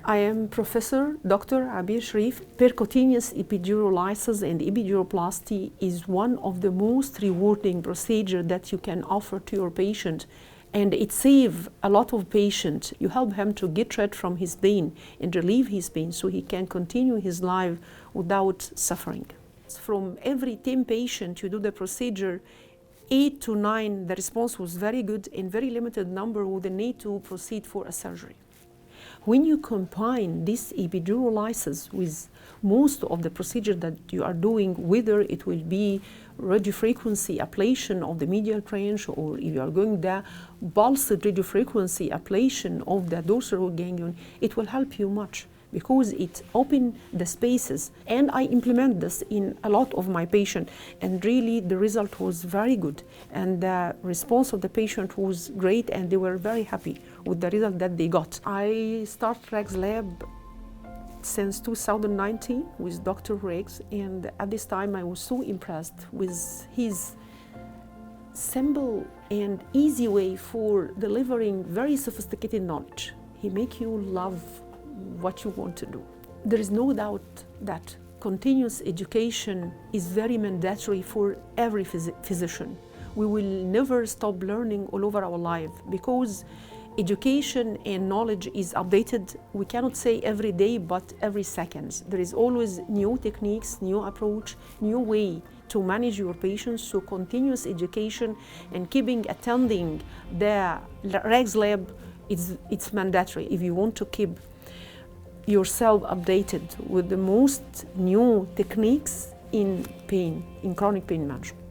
I am Professor Dr. Abeer Sherif. Percutaneous epidural lysis and epiduroplasty is one of the most rewarding procedures that you can offer to your patient, and it saves a lot of patients. You help him to get rid from his pain and relieve his pain so he can continue his life without suffering. From every 10 patients you do the procedure, 8 to 9 the response was very good, and very limited number would need to proceed for a surgery. When you combine this epidural lysis with most of the procedure that you are doing, whether it will be radiofrequency ablation of the medial branch, or if you are going the pulsed radiofrequency ablation of the dorsal root ganglion, it will help you much because it opens the spaces. And I implement this in a lot of my patients, and really the result was very good, and the response of the patient was great, and they were very happy with the result that they got. I started Racz Lab since 2019 with Dr. Racz, and at this time I was so impressed with his simple and easy way for delivering very sophisticated knowledge. He makes you love what you want to do. There is no doubt that continuous education is very mandatory for every physician. We will never stop learning all over our life because education and knowledge is updated. We cannot say every day, but every second. There is always new techniques, new approach, new way to manage your patients. So continuous education and keeping attending the Racz Lab, it's mandatory if you want to keep yourself updated with the most new techniques in pain, in chronic pain management.